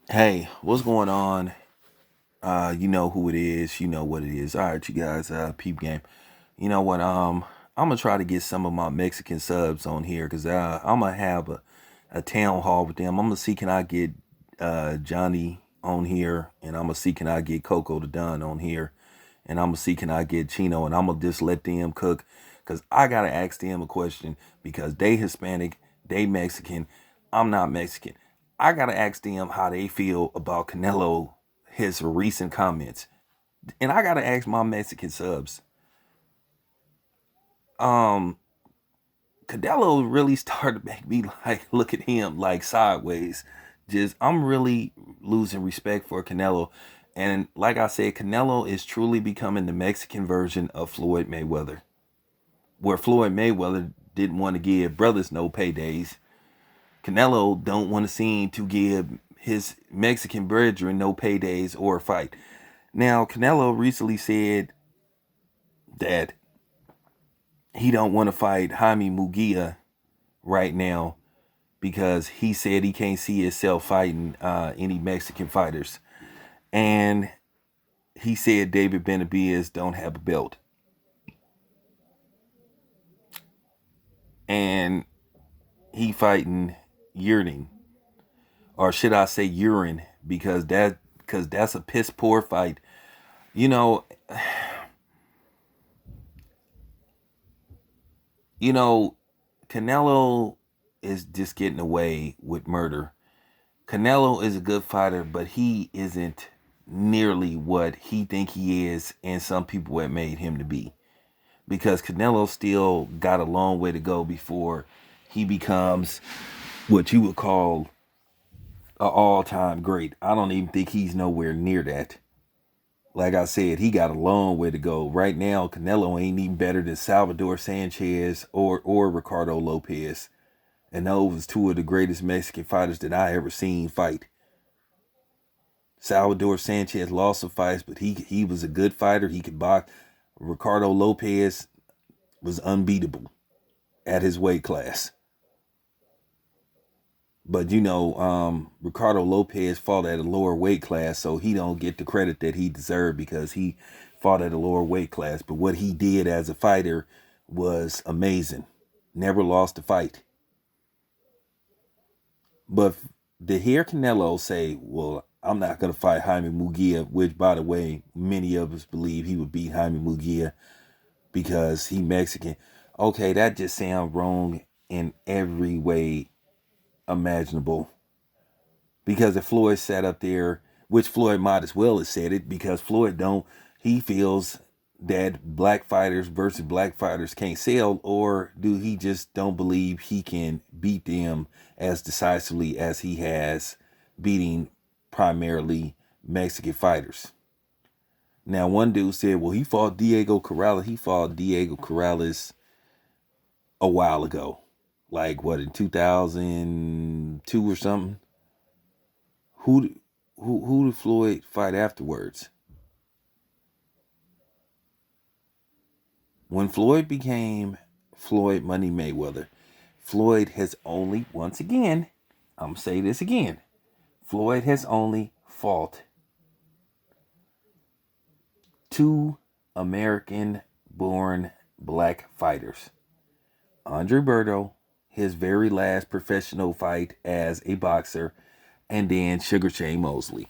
Hey, what's going on? You know who it is. You know what it is. All right, you guys. Peep game. You know what? I'm gonna try to get some of my Mexican subs on here because I'm gonna have a town hall with them. I'm gonna see can I get Johnny on here, and I'm gonna see can I get Coco the Don on here, and I'm gonna see can I get Chino, and I'm gonna just let them cook because I gotta ask them a question because they Hispanic, they Mexican. I'm not Mexican. I gotta ask them how they feel about Canelo, his recent comments, and I gotta ask my Mexican subs. Um, Canelo really started to make me like look at him like sideways. Just I'm really losing respect for Canelo, and like I said, Canelo is truly becoming the Mexican version of Floyd Mayweather, where Floyd Mayweather didn't want to give brothers no paydays. Canelo don't want to seem to give his Mexican brethren no paydays or a fight. Now, Canelo recently said that he don't want to fight Jaime Mugia right now because he said he can't see himself fighting any Mexican fighters. And he said David Benavidez don't have a belt. And he fighting Yearning. Or should I say urine? Because that's a piss poor fight. You know, you know, Canelo is just getting away with murder. Canelo is a good fighter, but he isn't nearly what he think he is, and some people have made him to be. Because Canelo still got a long way to go before he becomes what you would call an all-time great. I don't even think he's nowhere near that. Like I said, he got a long way to go. Right now, Canelo ain't even better than Salvador Sanchez or Ricardo Lopez. And those was two of the greatest Mexican fighters that I ever seen fight. Salvador Sanchez lost some fights, but he was a good fighter. He could box. Ricardo Lopez was unbeatable at his weight class. But Ricardo Lopez fought at a lower weight class, so he don't get the credit that he deserved because he fought at a lower weight class. But what he did as a fighter was amazing. Never lost a fight. But to hear Canelo say, well, I'm not going to fight Jaime Mugia, which, by the way, many of us believe he would beat Jaime Mugia because he Mexican. Okay, that just sounds wrong in every way imaginable. Because if Floyd sat up there, which Floyd might as well have said it, because Floyd don't, he feels that black fighters versus black fighters can't sell, or do he just don't believe he can beat them as decisively as he has beating primarily Mexican fighters? Now, one dude said, well, he fought Diego Corrales. He fought Diego Corrales a while ago. Like, what, in 2002 or something? Who who did Floyd fight afterwards? When Floyd became Floyd Money Mayweather, Floyd has only, once again, I'm gonna say this again, Floyd has only fought two American born black fighters. Andre Berto, his very last professional fight as a boxer, and then Sugar Shane Mosley.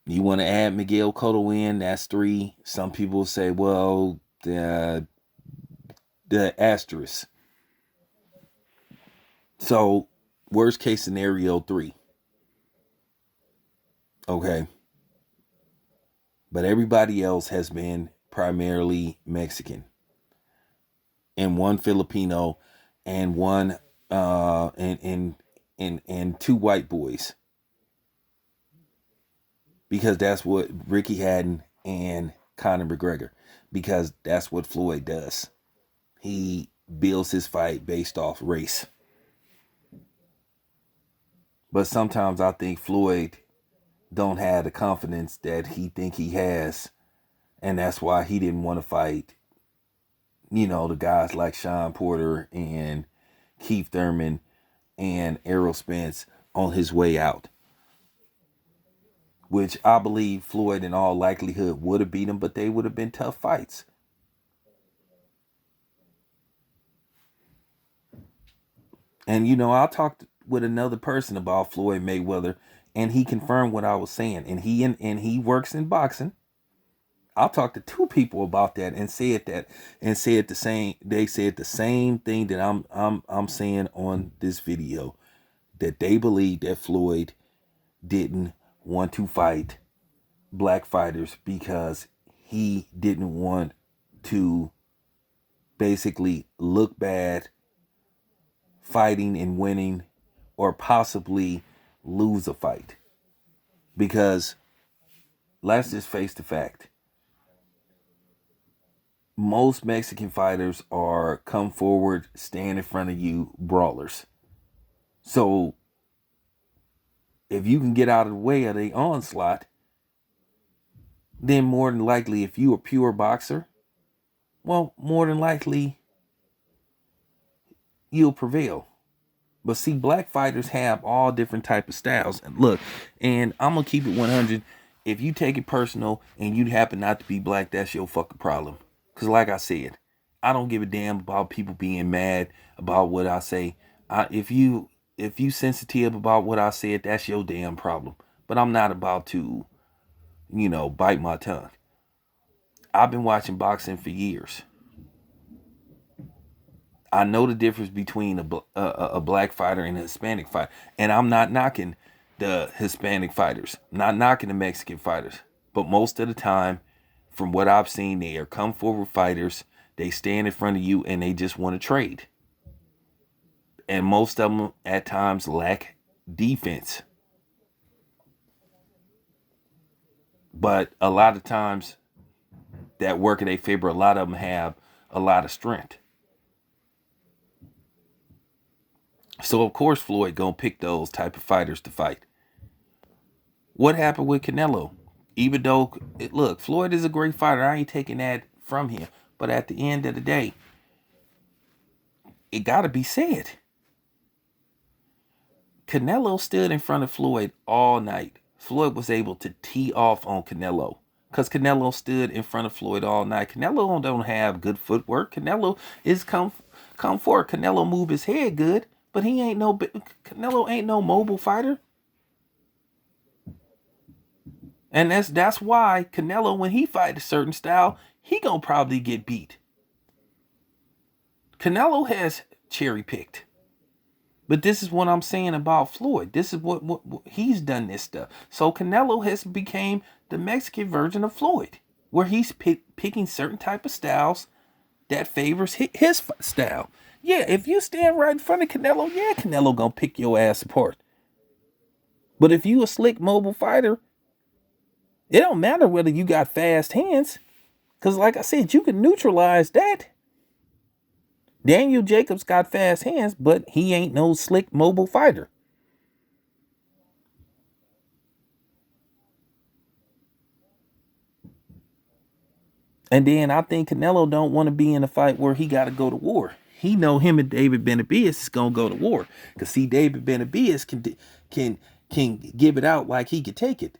You want to add Miguel Cotto in? That's three. Some people say, well, the asterisk. So, worst case scenario three. Okay. But everybody else has been primarily Mexican, and one Filipino, and one and two white boys, because that's what Ricky Hatton and Conor McGregor, because that's what Floyd does. He builds his fight based off race. But sometimes I think Floyd don't have the confidence that he think he has, and that's why he didn't want to fight, the guys like Sean Porter and Keith Thurman and Errol Spence on his way out. which I believe Floyd in all likelihood would have beat him, but they would have been tough fights. And I talked with another person about Floyd Mayweather, and he confirmed what I was saying. And he works in boxing. I talked to two people about that and said the same. They said the same thing that I'm saying on this video, that they believe that Floyd didn't want to fight black fighters because he didn't want to basically look bad fighting and winning, or possibly lose a fight. Because let's just face the fact, most Mexican fighters are come forward, stand in front of you brawlers. So if you can get out of the way of the onslaught, then more than likely, if you a pure boxer, well, more than likely you'll prevail. But see, black fighters have all different type of styles. And look, and I'm gonna keep it 100. If you take it personal and you happen not to be black, that's your fucking problem. Cause like I said, I don't give a damn about people being mad about what I say. If you sensitive about what I said, that's your damn problem. But I'm not about to, bite my tongue. I've been watching boxing for years. I know the difference between a black fighter and a Hispanic fighter. And I'm not knocking the Hispanic fighters, not knocking the Mexican fighters. But most of the time, from what I've seen, they are come forward fighters. They stand in front of you and they just want to trade. And most of them at times lack defense. But a lot of times that work in their favor, a lot of them have a lot of strength. So of course Floyd gonna pick those type of fighters to fight. What happened with Canelo? Even though, look, Floyd is a great fighter. I ain't taking that from him. But at the end of the day, it got to be said. Canelo stood in front of Floyd all night. Floyd was able to tee off on Canelo because Canelo stood in front of Floyd all night. Canelo don't have good footwork. Canelo is come forward. Canelo move his head good, but Canelo ain't no mobile fighter. And that's why Canelo, when he fight a certain style, he gonna probably get beat. Canelo has cherry picked. But this is what I'm saying about Floyd. This is what he's done this stuff. So Canelo has became the Mexican version of Floyd, where he's picking certain type of styles that favors his style. Yeah, if you stand right in front of Canelo, yeah, Canelo gonna pick your ass apart. But if you a slick mobile fighter, it don't matter whether you got fast hands, because like I said, you can neutralize that. Daniel Jacobs got fast hands, but he ain't no slick mobile fighter. And then I think Canelo don't want to be in a fight where he got to go to war. He know him and David Benavidez is gonna go to war. Cause see, David Benavidez can give it out like he could take it.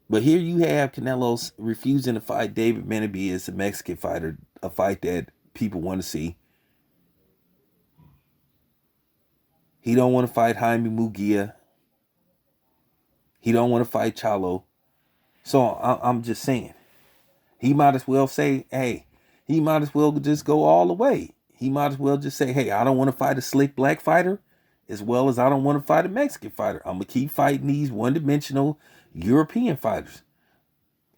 But here you have Canelo refusing to fight David Benavidez, a Mexican fighter, a fight that people want to see. He don't want to fight Jaime Munguia. He don't want to fight Chalo. So I'm just saying, he might as well say, hey, he might as well just go all the way. He might as well just say, hey, I don't want to fight a slick black fighter as well as I don't want to fight a Mexican fighter. I'm going to keep fighting these one-dimensional European fighters.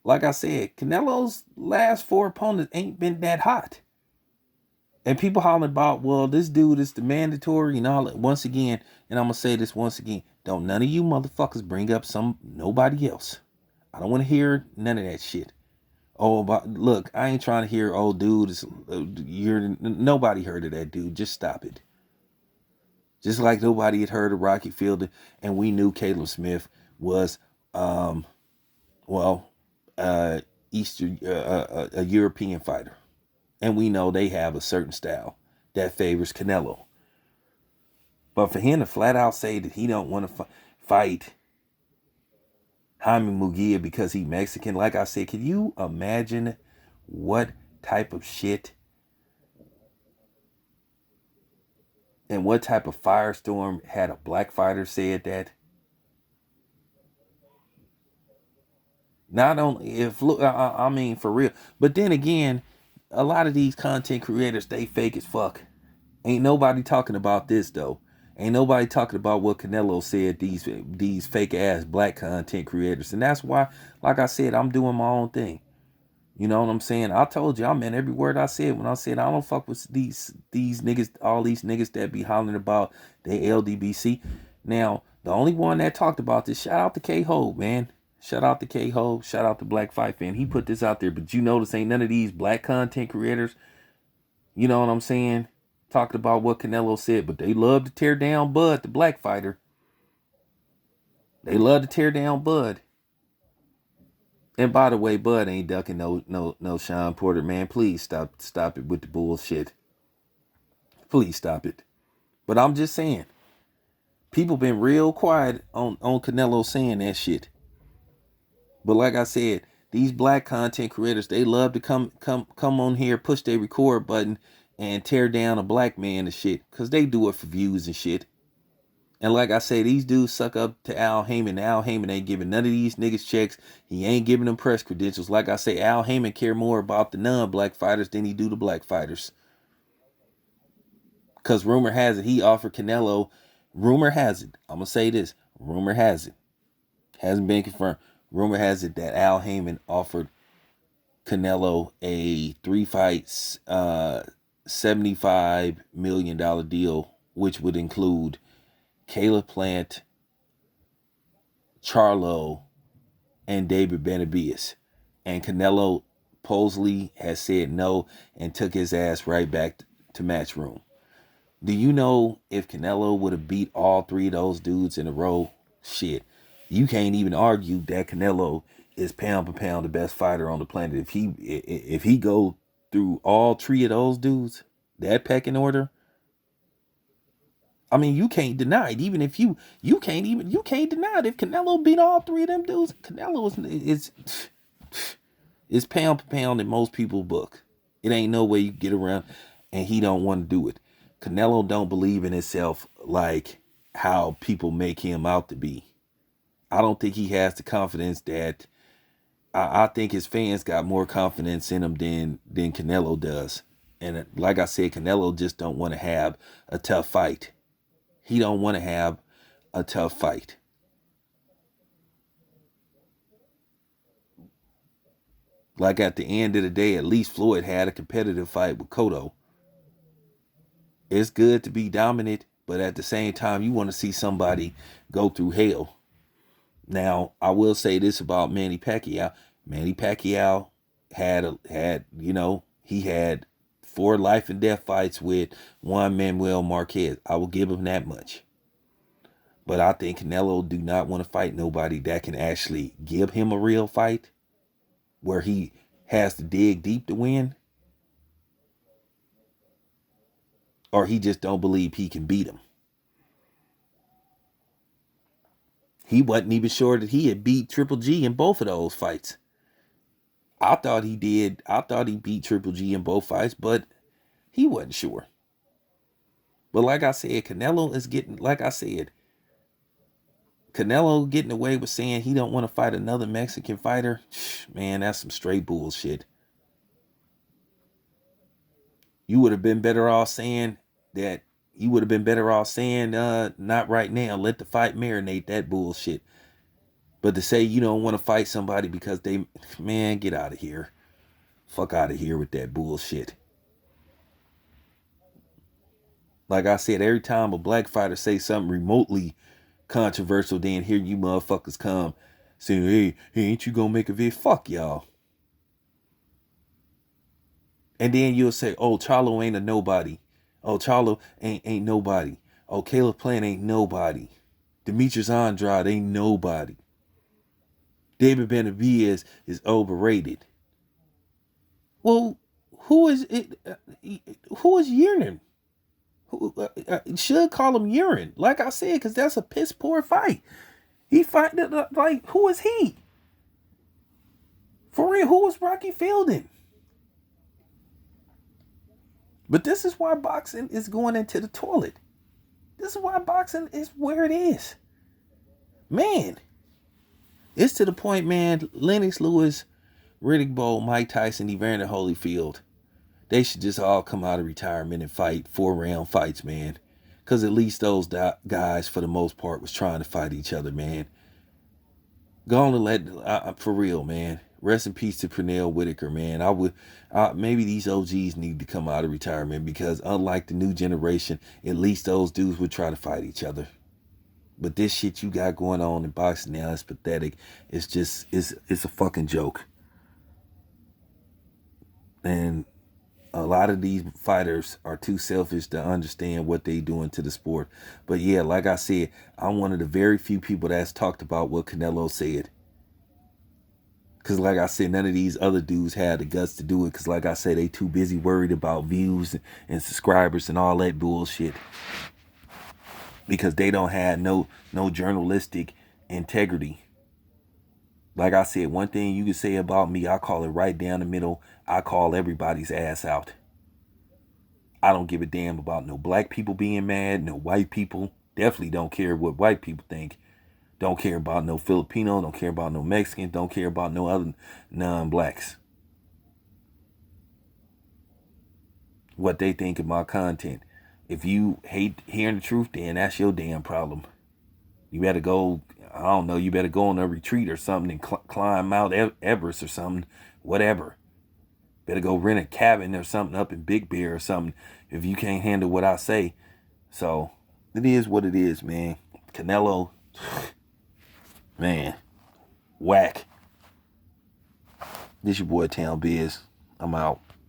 Like I said, Canelo's last 4 opponents ain't been that hot. And people hollering about, well, this dude is the mandatory and all that. Once again, and I'm going to say this once again, don't none of you motherfuckers bring up nobody else. I don't want to hear none of that shit. Oh, but look, I ain't trying to hear, oh, dude, nobody heard of that dude. Just stop it. Just like nobody had heard of Rocky Fielder, and we knew Caleb Smith was, a European fighter. And we know they have a certain style that favors Canelo. But for him to flat out say that he don't want to fight Jaime Mugia because he Mexican. Like I said, can you imagine what type of shit and what type of firestorm had a black fighter said that? Not only if look, I mean for real, but then again, a lot of these content creators they fake as fuck. Ain't nobody talking about this though. Ain't nobody talking about what Canelo said. These fake ass black content creators, and that's why, like I said, I'm doing my own thing. You know what I'm saying? I told you I meant every word I said when I said I don't fuck with these niggas, all these niggas that be hollering about they LDBC. Now, the only one that talked about this, shout out to K-Ho, man. Shout out to K-Ho. Shout out to Black Fight Fan. He put this out there, but you notice ain't none of these black content creators, you know what I'm saying, talked about what Canelo said, but they love to tear down Bud, the black fighter. They love to tear down Bud. And by the way, Bud ain't ducking no Sean Porter, man. Please stop it with the bullshit. Please stop it. But I'm just saying, people been real quiet on Canelo saying that shit. But like I said, these black content creators, they love to come on here, push their record button, and tear down a black man and shit. Cause they do it for views and shit. And like I say, these dudes suck up to Al Heyman. Al Heyman ain't giving none of these niggas checks. He ain't giving them press credentials. Like I say, Al Heyman care more about the non-black fighters than he do the black fighters. Because rumor has it, he offered Canelo. Rumor has it. I'm going to say this. Rumor has it. Hasn't been confirmed. Rumor has it that Al Heyman offered Canelo a 3-fight, $75 million deal, which would include Caleb Plant, Charlo, and David Benavidez. And Canelo supposedly has said no and took his ass right back to Matchroom. Do you know if Canelo would have beat all three of those dudes in a row? Shit. You can't even argue that Canelo is pound for pound the best fighter on the planet. If he go through all three of those dudes, that pecking order, I mean, you can't deny it. Even if you can't deny it. If Canelo beat all three of them dudes, Canelo is pound for pound in most people's book. It ain't no way you get around, and he don't want to do it. Canelo don't believe in himself like how people make him out to be. I don't think he has the confidence that I think his fans got more confidence in him than Canelo does. And like I said, Canelo just don't want to have a tough fight. He don't want to have a tough fight. Like at the end of the day, at least Floyd had a competitive fight with Cotto. It's good to be dominant, but at the same time, you want to see somebody go through hell. Now, I will say this about Manny Pacquiao. Manny Pacquiao he had 4 life and death fights with Juan Manuel Marquez. I will give him that much. But I think Canelo do not want to fight nobody that can actually give him a real fight where he has to dig deep to win. Or he just don't believe he can beat him. He wasn't even sure that he had beat Triple G in both of those fights. I thought he did. I thought he beat Triple G in both fights, but he wasn't sure. But like I said, Canelo getting away with saying he don't want to fight another Mexican fighter. Man, that's some straight bullshit. You would have been better off saying that. You would have been better off saying, not right now. Let the fight marinate, that bullshit. But to say you don't want to fight somebody because man, get out of here. Fuck out of here with that bullshit. Like I said, every time a black fighter say something remotely controversial, then here you motherfuckers come saying, hey, ain't you gonna make a vid? Fuck y'all. And then you'll say, oh, Charlo ain't a nobody. Oh, Charlo ain't nobody. Oh, Caleb Plant ain't nobody. Demetrius Andrade ain't nobody. David Benavidez is overrated. Well, who is it? Who is Yearning? Who should call him urine? Like I said, because that's a piss poor fight. He fighting like, who is he? For real, who is Rocky Fielding? But this is why boxing is going into the toilet. This is why boxing is where it is. Man, it's to the point, man, Lennox Lewis, Riddick Bowe, Mike Tyson, Evander Holyfield, they should just all come out of retirement and fight 4-round fights, man. Because at least those guys, for the most part, was trying to fight each other, man. Go on and let, for real, man. Rest in peace to Pernell Whitaker, man. Maybe these OGs need to come out of retirement because unlike the new generation, at least those dudes would try to fight each other. But this shit you got going on in boxing now is pathetic. It's a fucking joke. And a lot of these fighters are too selfish to understand what they doing to the sport. But yeah, like I said, I'm one of the very few people that's talked about what Canelo said. Because like I said, none of these other dudes had the guts to do it. Because like I said, they too busy worried about views and subscribers and all that bullshit. Because they don't have no journalistic integrity. Like I said, one thing you can say about me, I call it right down the middle. I call everybody's ass out. I don't give a damn about no black people being mad, no white people. Definitely don't care what white people think. Don't care about no Filipino, don't care about no Mexican, don't care about no other non-blacks. What they think of my content. If you hate hearing the truth, then that's your damn problem. You better go, I don't know, you better go on a retreat or something and climb Mount Everest or something, whatever. Better go rent a cabin or something up in Big Bear or something if you can't handle what I say. So, it is what it is, man. Canelo, man, whack. This your boy Town Biz. I'm out.